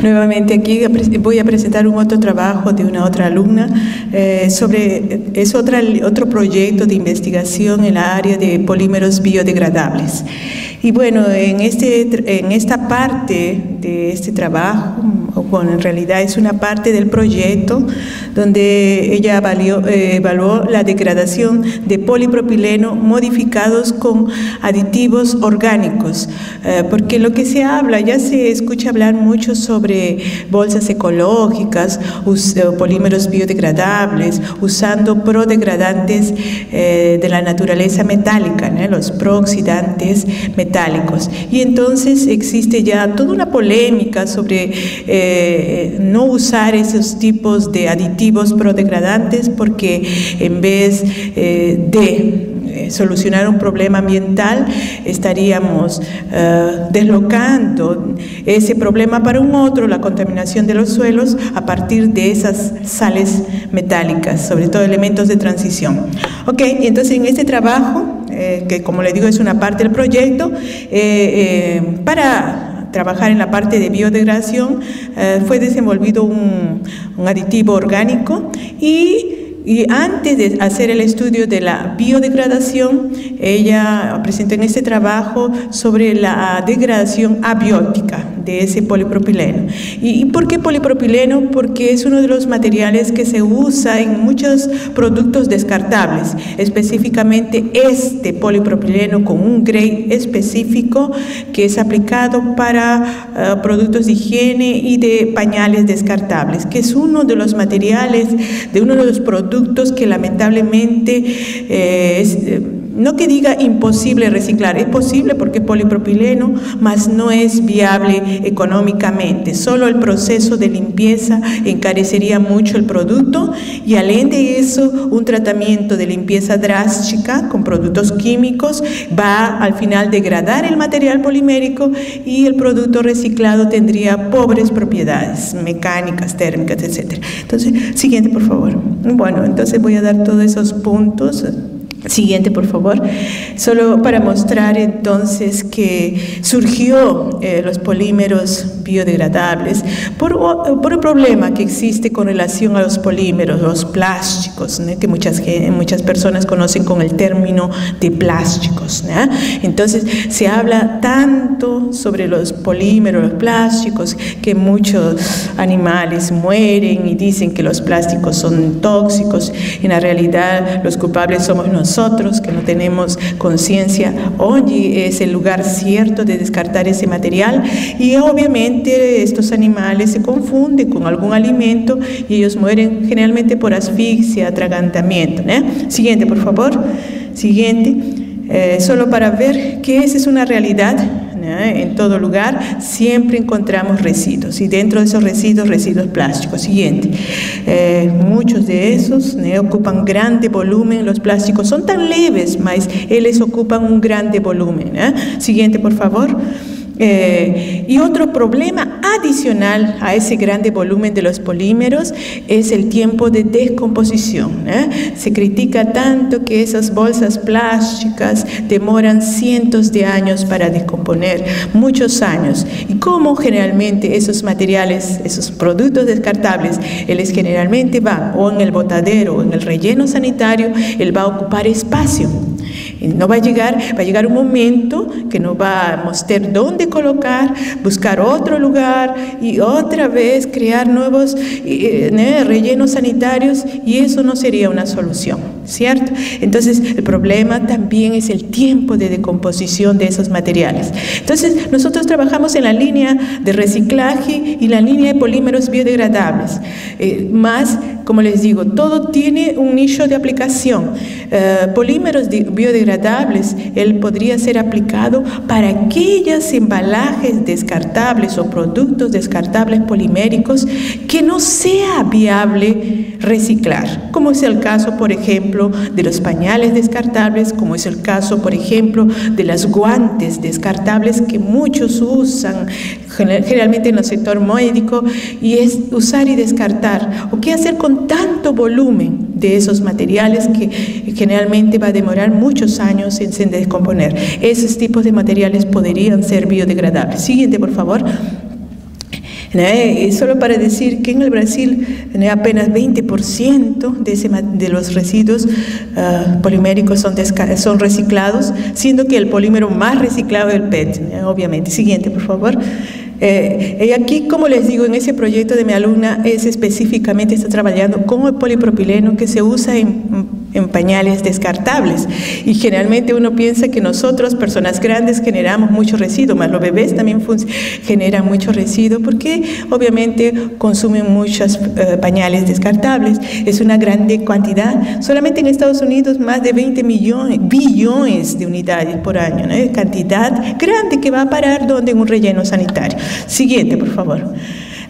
Nuevamente aquí voy a presentar un otro trabajo de una otra alumna es otro proyecto de investigación en la área de polímeros biodegradables. Y bueno, en esta parte de este trabajo, bueno, en realidad es una parte del proyecto donde ella evaluó la degradación de polipropileno modificados con aditivos orgánicos, porque lo que se habla, ya se escucha hablar mucho sobre bolsas ecológicas, polímeros biodegradables, usando prodegradantes de la naturaleza metálica, ¿no? Los prooxidantes metálicos. Y entonces existe ya toda una polémica sobre no usar esos tipos de aditivos prodegradantes porque en vez de solucionar un problema ambiental estaríamos deslocando ese problema para un otro, la contaminación de los suelos a partir de esas sales metálicas, sobre todo elementos de transición. Ok, entonces en este trabajo, que como les digo es una parte del proyecto, para trabajar en la parte de biodegradación, fue desenvolvido un aditivo orgánico y antes de hacer el estudio de la biodegradación, ella presentó en este trabajo sobre la degradación abiótica de ese polipropileno. ¿Y por qué polipropileno? Porque es uno de los materiales que se usa en muchos productos descartables, específicamente este polipropileno con un grade específico que es aplicado para productos de higiene y de pañales descartables, que es uno de los materiales, de uno de los productos que lamentablemente no que diga imposible reciclar, es posible porque es polipropileno, mas no es viable económicamente. Solo el proceso de limpieza encarecería mucho el producto y além de eso, un tratamiento de limpieza drástica con productos químicos va al final degradar el material polimérico y el producto reciclado tendría pobres propiedades mecánicas, térmicas, etc. Entonces, siguiente por favor. Bueno, entonces voy a dar todos esos puntos. Siguiente, por favor. Solo para mostrar entonces que surgió los polímeros biodegradables por un problema que existe con relación a los polímeros, los plásticos, ¿no? Que muchas personas conocen con el término de plásticos, ¿no? Entonces se habla tanto sobre los polímeros, los plásticos, que muchos animales mueren y dicen que los plásticos son tóxicos. En la realidad los culpables somos nosotros, que no tenemos conciencia dónde es el lugar cierto de descartar ese material, y obviamente estos animales se confunden con algún alimento y ellos mueren generalmente por asfixia, atragantamiento, ¿no? Siguiente, por favor. Siguiente. Solo para ver que esa es una realidad, ¿no? En todo lugar siempre encontramos residuos y dentro de esos residuos plásticos. Siguiente. Muchos de esos, ¿no? Ocupan grande volumen. Los plásticos son tan leves, mas ellos ocupan un grande volumen, ¿no? Siguiente, por favor. Y otro problema adicional a ese grande volumen de los polímeros es el tiempo de descomposición. Se critica tanto que esas bolsas plásticas demoran cientos de años para descomponer, muchos años. Y como generalmente esos materiales, esos productos descartables, ellos generalmente van o en el botadero o en el relleno sanitario, él va a ocupar espacio. No va a llegar un momento que nos va a mostrar dónde colocar, buscar otro lugar y otra vez crear nuevos rellenos sanitarios, y eso no sería una solución, ¿cierto? Entonces el problema también es el tiempo de decomposición de esos materiales. Entonces nosotros trabajamos en la línea de reciclaje y la línea de polímeros biodegradables, más, como les digo, todo tiene un nicho de aplicación. Polímeros biodegradables, él podría ser aplicado para aquellos embalajes descartables o productos descartables poliméricos que no sea viable reciclar, como es el caso, por ejemplo, de los pañales descartables, como es el caso, por ejemplo, de los guantes descartables que muchos usan, generalmente en el sector médico, y es usar y descartar. ¿O qué hacer con tanto volumen de esos materiales que generalmente va a demorar muchos años en descomponer? Esos tipos de materiales podrían ser biodegradables. Siguiente, por favor. Solo para decir que en el Brasil apenas 20% de los residuos poliméricos son reciclados, siendo que el polímero más reciclado es el PET, obviamente. Siguiente, por favor. Y aquí, como les digo, en ese proyecto de mi alumna específicamente está trabajando con el polipropileno que se usa en pañales descartables, y generalmente uno piensa que nosotros, personas grandes, generamos mucho residuo, más los bebés también generan mucho residuo porque obviamente consumen muchos pañales descartables. Es una grande cantidad. Solamente en Estados Unidos más de 20 billones de unidades por año, cantidad grande que va a parar donde en un relleno sanitario. Siguiente, por favor.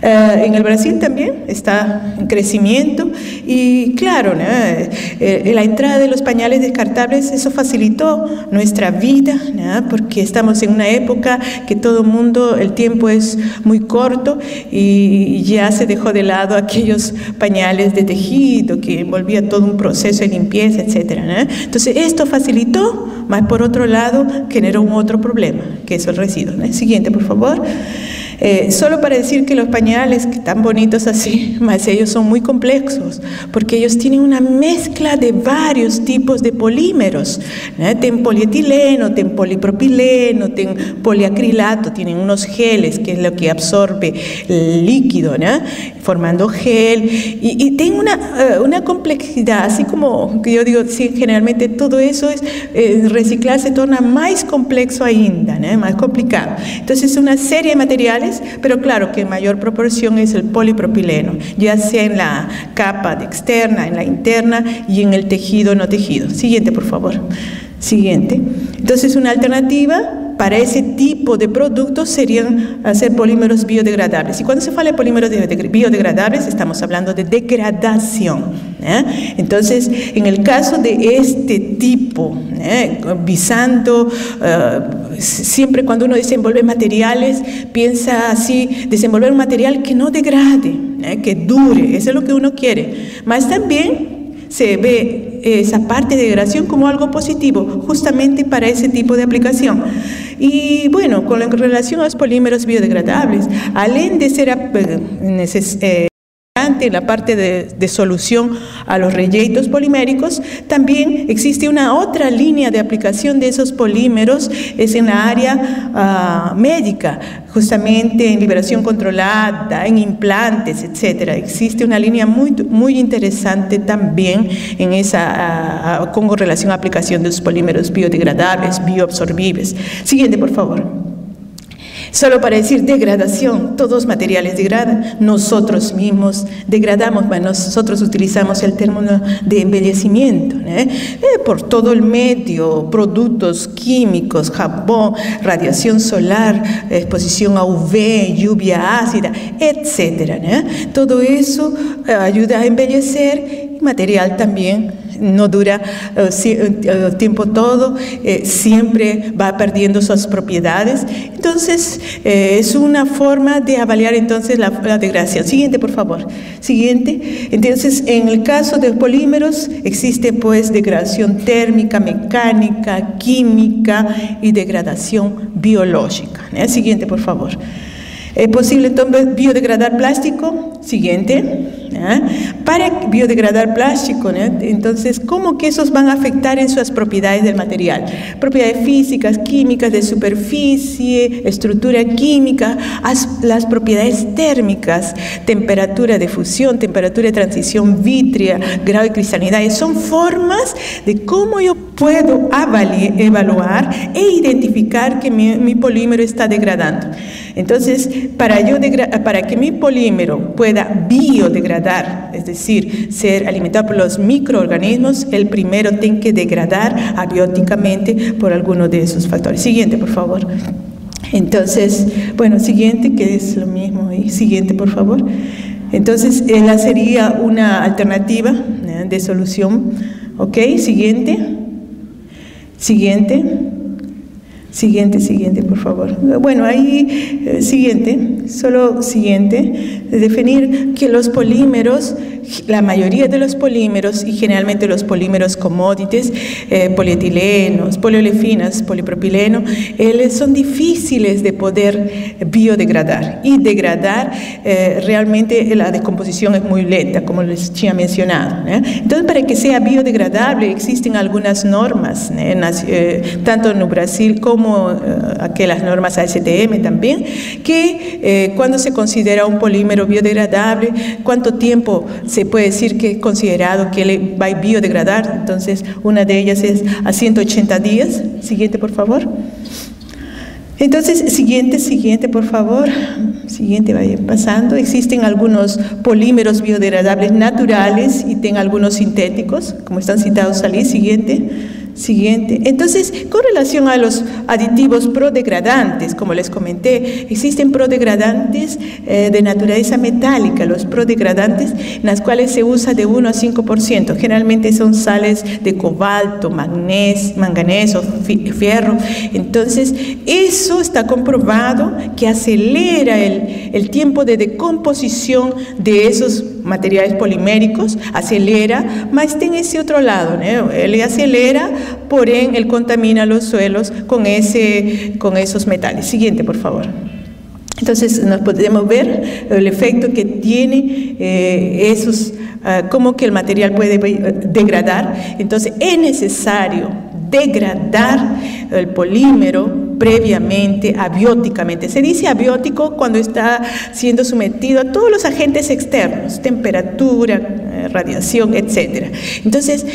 En el Brasil también está en crecimiento y claro, la entrada de los pañales descartables, eso facilitó nuestra vida, porque estamos en una época que todo el mundo, el tiempo es muy corto y ya se dejó de lado aquellos pañales de tejido que envolvía todo un proceso de limpieza, etcétera. Entonces esto facilitó, mas por otro lado generó un otro problema, que es el residuo. Siguiente, por favor. Solo para decir que los pañales, que tan bonitos así, más ellos son muy complejos, porque ellos tienen una mezcla de varios tipos de polímeros. Tienen polietileno, tienen polipropileno, tienen poliacrilato, tienen unos geles, que es lo que absorbe el líquido, formando gel, y tienen una complejidad, así como que yo digo, sí, generalmente todo eso reciclar se torna más complejo ainda, más complicado. Entonces, una serie de materiales, pero claro que en mayor proporción es el polipropileno, ya sea en la capa externa, en la interna y en el tejido no tejido. Siguiente, por favor. Siguiente. Entonces, una alternativa para ese tipo de productos serían hacer polímeros biodegradables. Y cuando se habla de polímeros biodegradables, estamos hablando de degradación. Entonces, en el caso de este tipo, visando, siempre cuando uno desenvuelve materiales, piensa así, desenvolver un material que no degrade, que dure, eso es lo que uno quiere. Mas también se ve esa parte de degradación como algo positivo, justamente para ese tipo de aplicación. Y bueno, con relación a los polímeros biodegradables, além de ser en la parte de solución a los reyeitos poliméricos, también existe una otra línea de aplicación de esos polímeros, es en la área médica, justamente en liberación controlada, en implantes, etcétera. Existe una línea muy interesante también en esa, con relación a aplicación de los polímeros biodegradables, bioabsorbibles. Siguiente, por favor. Solo para decir degradación, todos los materiales degradan, nosotros mismos degradamos, nosotros utilizamos el término de embellecimiento, por todo el medio, productos químicos, jabón, radiación solar, exposición a UV, lluvia ácida, etcétera. Todo eso ayuda a embellecer, y material también no dura el tiempo todo, siempre va perdiendo sus propiedades. Entonces, es una forma de avaliar entonces la degradación. Siguiente, por favor. Siguiente. Entonces, en el caso de polímeros, existe pues degradación térmica, mecánica, química y degradación biológica. Siguiente, por favor. ¿Es posible entonces biodegradar plástico? Siguiente. Para biodegradar plástico, entonces, ¿cómo que esos van a afectar en sus propiedades del material? Propiedades físicas, químicas, de superficie, estructura química, las propiedades térmicas, temperatura de fusión, temperatura de transición vítrea, grado de cristalinidad. Son formas de cómo yo puedo evaluar e identificar que mi polímero está degradando. Entonces, para que mi polímero pueda biodegradar, es decir, ser alimentado por los microorganismos, el primero tiene que degradar abióticamente por alguno de esos factores. Siguiente, por favor. Entonces, bueno, siguiente, que es lo mismo. Y siguiente, por favor. Entonces, esa sería una alternativa de solución. ¿Ok? Siguiente. Siguiente. Siguiente, por favor. Bueno, ahí, siguiente. solo siguiente, definir que los polímeros, la mayoría de los polímeros y generalmente los polímeros commodities, polietilenos, poliolefinas, polipropileno, son difíciles de poder biodegradar y degradar. Realmente la descomposición es muy lenta, como les había mencionado. Entonces, para que sea biodegradable existen algunas normas, tanto en Brasil como aquellas normas ASTM también, que cuando se considera un polímero biodegradable, cuánto tiempo se puede decir que es considerado que le va a biodegradar. Entonces, una de ellas es a 180 días. Siguiente, por favor. Entonces, siguiente, por favor. Siguiente, vaya pasando. Existen algunos polímeros biodegradables naturales y tienen algunos sintéticos, como están citados allí. Siguiente. Entonces, con relación a los aditivos prodegradantes, como les comenté, existen prodegradantes de naturaleza metálica, los prodegradantes en las cuales se usa de 1 a 5%. Generalmente son sales de cobalto, manganeso, fierro. Entonces, eso está comprobado que acelera el tiempo de decomposición de esos materiales poliméricos, acelera, mas está en ese otro lado, ¿no? Él acelera, por ende, él contamina los suelos con esos metales. Siguiente, por favor. Entonces, nos podemos ver el efecto que tiene cómo que el material puede degradar. Entonces, es necesario degradar el polímero previamente, abióticamente. Se dice abiótico cuando está siendo sometido a todos los agentes externos, temperatura, radiación, etc. Entonces,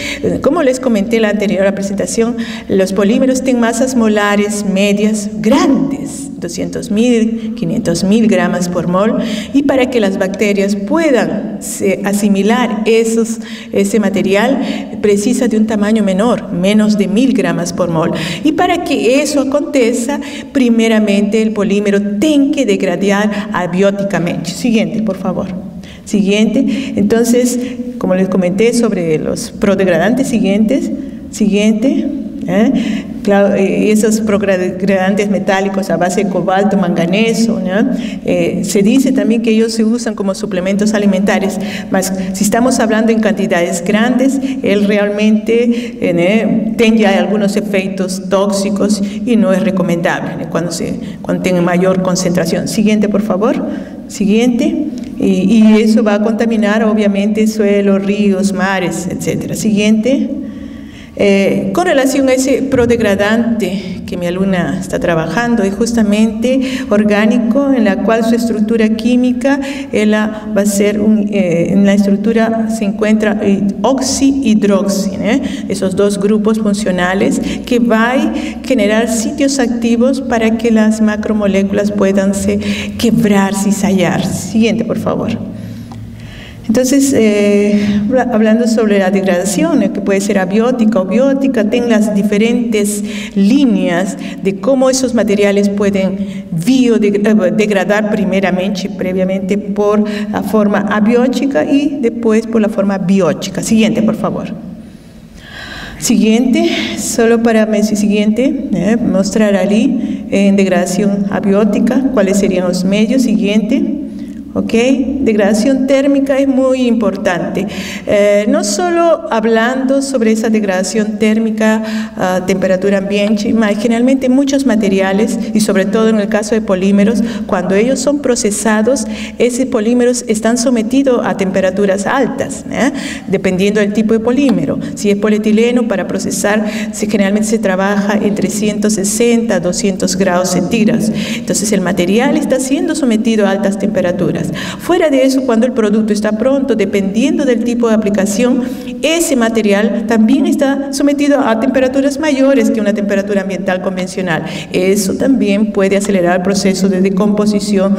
como les comenté en la anterior presentación, los polímeros tienen masas molares medias grandes, 200.000, 500.000 gramos por mol, y para que las bacterias puedan asimilar ese material, precisa de un tamaño menor, menos de 1.000 gramos por mol. Y para que eso acontezca, primeramente el polímero tiene que degradar abióticamente. Siguiente, por favor. Siguiente. Entonces, como les comenté sobre los prodegradantes, siguiente. Claro, esos prodegradantes metálicos a base de cobalto, manganeso, ¿no? Se dice también que ellos se usan como suplementos alimentarios, mas si estamos hablando en cantidades grandes, él realmente tiene ya algunos efectos tóxicos y no es recomendable cuando tiene mayor concentración. Siguiente, por favor. Siguiente. Y eso va a contaminar obviamente suelos, ríos, mares, etc. Siguiente. Con relación a ese prodegradante que mi alumna está trabajando, es justamente orgánico, en la cual su estructura química va a ser en la estructura se encuentra oxi-hidroxi, esos dos grupos funcionales que va a generar sitios activos para que las macromoléculas puedan quebrarse y sellar. Siguiente, por favor. Entonces, hablando sobre la degradación, que puede ser abiótica o biótica, tienen las diferentes líneas de cómo esos materiales pueden biodegradar previamente por la forma abiótica y después por la forma biótica. Siguiente, por favor. Siguiente, solo para mostrar allí en degradación abiótica cuáles serían los medios. Siguiente. ¿Ok? Degradación térmica es muy importante. No solo hablando sobre esa degradación térmica a temperatura ambiente, mas generalmente muchos materiales, y sobre todo en el caso de polímeros, cuando ellos son procesados, esos polímeros están sometidos a temperaturas altas, dependiendo del tipo de polímero. Si es polietileno, para procesar, generalmente se trabaja entre 160 a 200 grados centígrados. Entonces, el material está siendo sometido a altas temperaturas. Fuera de eso, cuando el producto está pronto, dependiendo del tipo de aplicación, ese material también está sometido a temperaturas mayores que una temperatura ambiental convencional. Eso también puede acelerar el proceso de decomposición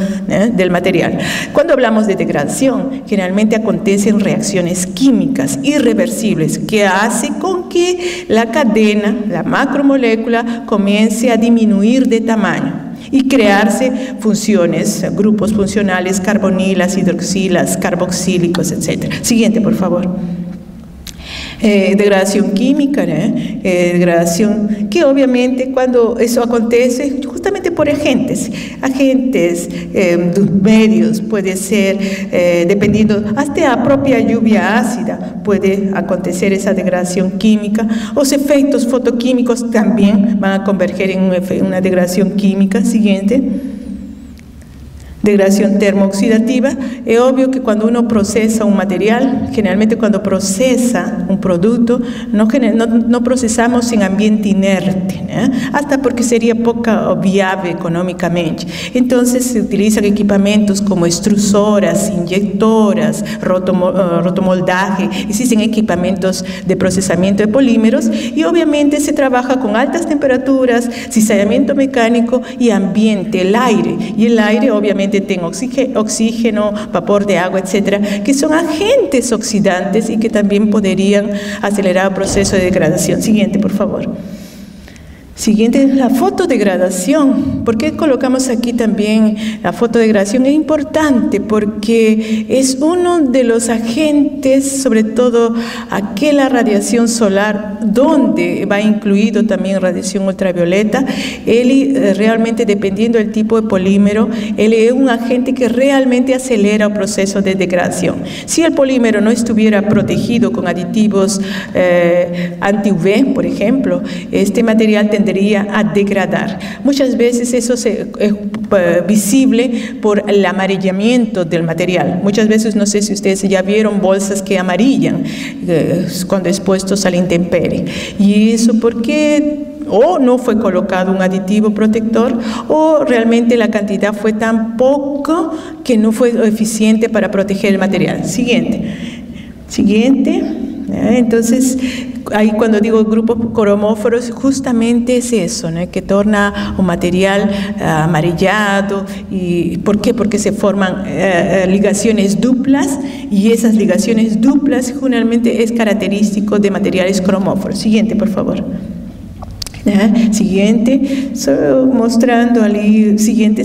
del material. Cuando hablamos de degradación, generalmente acontecen reacciones químicas irreversibles que hace con que la cadena, la macromolécula, comience a disminuir de tamaño y crearse funciones, grupos funcionales, carbonilas, hidroxilas, carboxílicos, etc. Siguiente, por favor. Degradación química, degradación que obviamente cuando eso acontece justamente por agentes medios, puede ser dependiendo hasta la propia lluvia ácida puede acontecer esa degradación química. Los efectos fotoquímicos también van a converger en una degradación química. Siguiente. Degradación termooxidativa. Es obvio que cuando uno procesa un material, generalmente cuando procesa un producto, no procesamos en ambiente inerte, hasta porque sería poco viable económicamente. Entonces se utilizan equipamientos como extrusoras, inyectoras, rotomoldaje, existen equipamientos de procesamiento de polímeros y obviamente se trabaja con altas temperaturas, cizallamiento mecánico y ambiente, el aire. Y el aire obviamente tiene oxígeno, vapor de agua, etcétera, que son agentes oxidantes y que también podrían acelerar el proceso de degradación. Siguiente, por favor. Siguiente, la fotodegradación. ¿Por qué colocamos aquí también la fotodegradación? Es importante porque es uno de los agentes, sobre todo aquella radiación solar, donde va incluido también radiación ultravioleta. Él realmente, dependiendo del tipo de polímero, él es un agente que realmente acelera el proceso de degradación. Si el polímero no estuviera protegido con aditivos anti-UV, por ejemplo, este material tendría a degradar. Muchas veces eso es visible por el amarillamiento del material. Muchas veces, no sé si ustedes ya vieron bolsas que amarillan cuando expuestos a la intemperie. Y eso porque o no fue colocado un aditivo protector o realmente la cantidad fue tan poco que no fue eficiente para proteger el material. Siguiente. Entonces, ahí cuando digo grupos cromóforos, justamente es eso, ¿no? Que torna un material amarillado. ¿Y por qué? Porque se forman ligaciones duplas y esas ligaciones duplas generalmente es característico de materiales cromóforos. Siguiente, por favor. Siguiente, mostrando ahí, siguiente,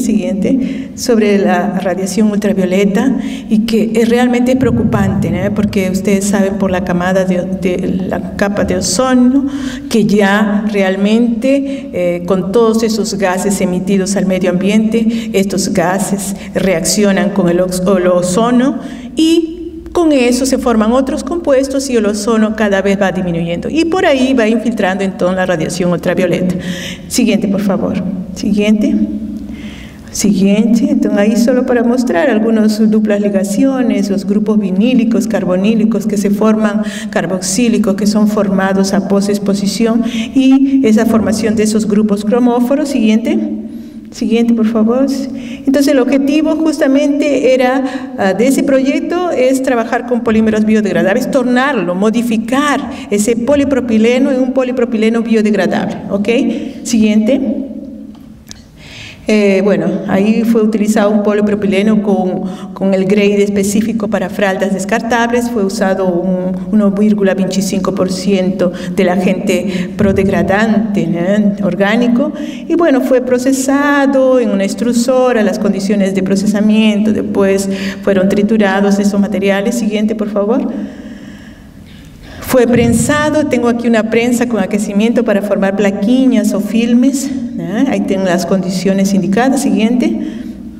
sobre la radiación ultravioleta y que es realmente preocupante, porque ustedes saben por la camada de la capa de ozono que ya realmente con todos esos gases emitidos al medio ambiente, estos gases reaccionan con el ozono y con eso se forman otros compuestos y el ozono cada vez va disminuyendo. Y por ahí va infiltrando entonces la radiación ultravioleta. Siguiente, por favor. Siguiente. Entonces ahí solo para mostrar algunas duplas ligaciones, los grupos vinílicos, carbonílicos que se forman, carboxílicos que son formados a posexposición y esa formación de esos grupos cromóforos. Siguiente, por favor. Entonces, el objetivo justamente era de ese proyecto es trabajar con polímeros biodegradables, tornarlo, modificar ese polipropileno en un polipropileno biodegradable. ¿Ok? Siguiente. Bueno, ahí fue utilizado un polipropileno con el grade específico para fraldas descartables, fue usado un 1,25% del agente prodegradante orgánico y bueno, fue procesado en una extrusora, las condiciones de procesamiento, después fueron triturados esos materiales. Siguiente, por favor. Fue prensado, tengo aquí una prensa con aquecimiento para formar plaquiñas o filmes, ahí tengo las condiciones indicadas.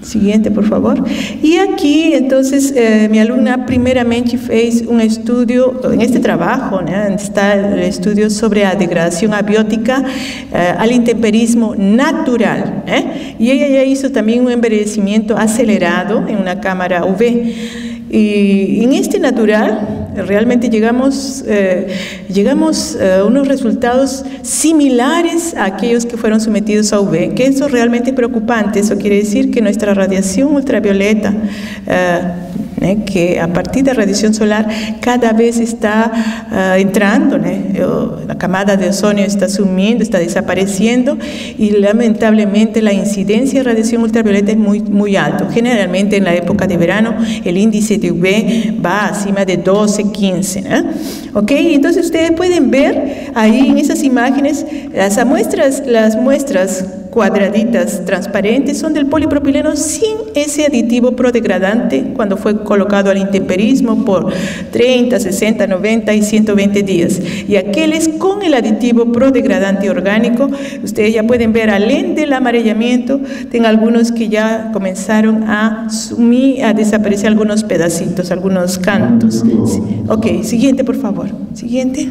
Siguiente, por favor. Y aquí, entonces, mi alumna primeramente hizo un estudio, en este trabajo, está el estudio sobre la degradación abiótica al intemperismo natural, y ella ya hizo también un envejecimiento acelerado en una cámara UV. Y en este natural realmente llegamos a unos resultados similares a aquellos que fueron sometidos a UV, que eso es realmente preocupante. Eso quiere decir que nuestra radiación ultravioleta, que a partir de radiación solar cada vez está entrando, la camada de ozono está sumiendo, está desapareciendo y lamentablemente la incidencia de radiación ultravioleta es muy alto. Generalmente en la época de verano el índice de UV va acima de 12, 15. ¿Ok? Entonces ustedes pueden ver ahí en esas imágenes las muestras cuadraditas transparentes son del polipropileno sin ese aditivo prodegradante cuando fue colocado al intemperismo por 30, 60, 90 y 120 días. Y aquellos con el aditivo prodegradante orgánico, ustedes ya pueden ver, além del amarillamiento, tengo algunos que ya comenzaron a desaparecer algunos pedacitos, algunos cantos. Ok, siguiente por favor, siguiente.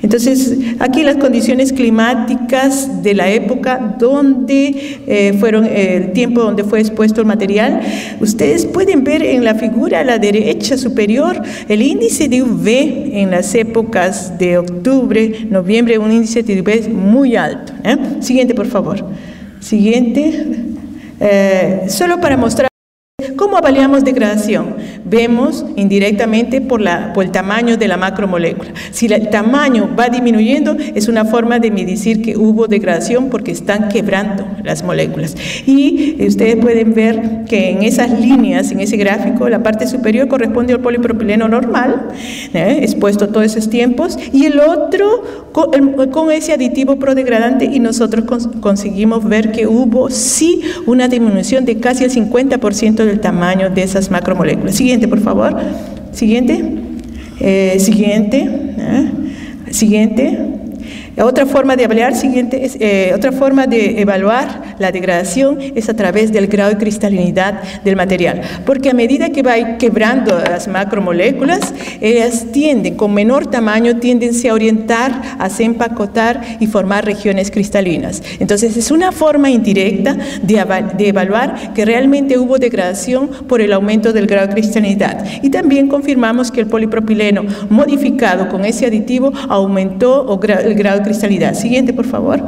Entonces, aquí las condiciones climáticas de la época donde fueron el tiempo donde fue expuesto el material. Ustedes pueden ver en la figura a la derecha superior el índice de UV en las épocas de octubre, noviembre, un índice de UV muy alto. Siguiente, por favor. Siguiente. Solo para mostrar ¿cómo avaliamos degradación? Vemos indirectamente por el tamaño de la macromolécula. Si el tamaño va disminuyendo, es una forma de medir que hubo degradación porque están quebrando las moléculas. Y ustedes pueden ver que en esas líneas, en ese gráfico, la parte superior corresponde al polipropileno normal, expuesto todos esos tiempos, y el otro con ese aditivo prodegradante, y nosotros conseguimos ver que hubo sí una disminución de casi el 50% del tamaño de esas macromoléculas. Siguiente, por favor. Siguiente. Siguiente. Otra forma de evaluar, otra forma de evaluar la degradación es a través del grado de cristalinidad del material, porque a medida que va quebrando las macromoléculas, ellas tienden, con menor tamaño, tienden a orientar, a se empacotar y formar regiones cristalinas. Entonces, es una forma indirecta de evaluar que realmente hubo degradación por el aumento del grado de cristalinidad. Y también confirmamos que el polipropileno modificado con ese aditivo aumentó el grado de cristalidad. Siguiente, por favor.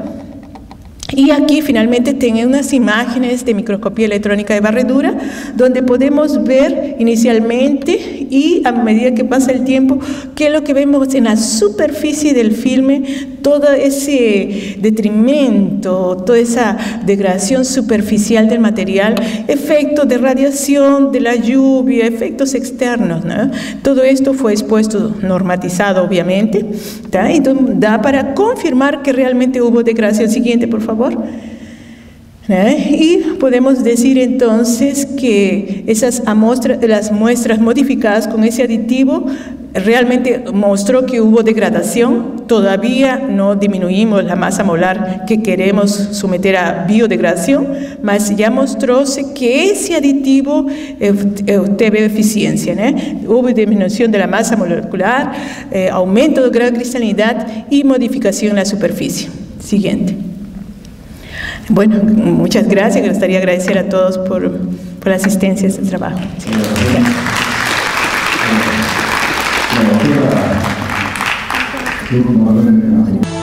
Y aquí finalmente tienen unas imágenes de microscopía electrónica de barredura, donde podemos ver inicialmente y a medida que pasa el tiempo, que es lo que vemos en la superficie del filme, todo ese detrimento, toda esa degradación superficial del material, efectos de radiación, de la lluvia, efectos externos, ¿no? Todo esto fue expuesto, normatizado obviamente, ¿tá? Entonces da para confirmar que realmente hubo degradación. Siguiente, por favor. Y podemos decir entonces que las muestras modificadas con ese aditivo realmente mostró que hubo degradación. Todavía no disminuimos la masa molar que queremos someter a biodegradación, mas ya mostróse que ese aditivo tuvo eficiencia, Hubo disminución de la masa molecular, aumento del grado de cristalinidad y modificación en la superficie. Siguiente. Bueno, muchas gracias. Me gustaría agradecer a todos por la asistencia a este trabajo. Sí. Gracias.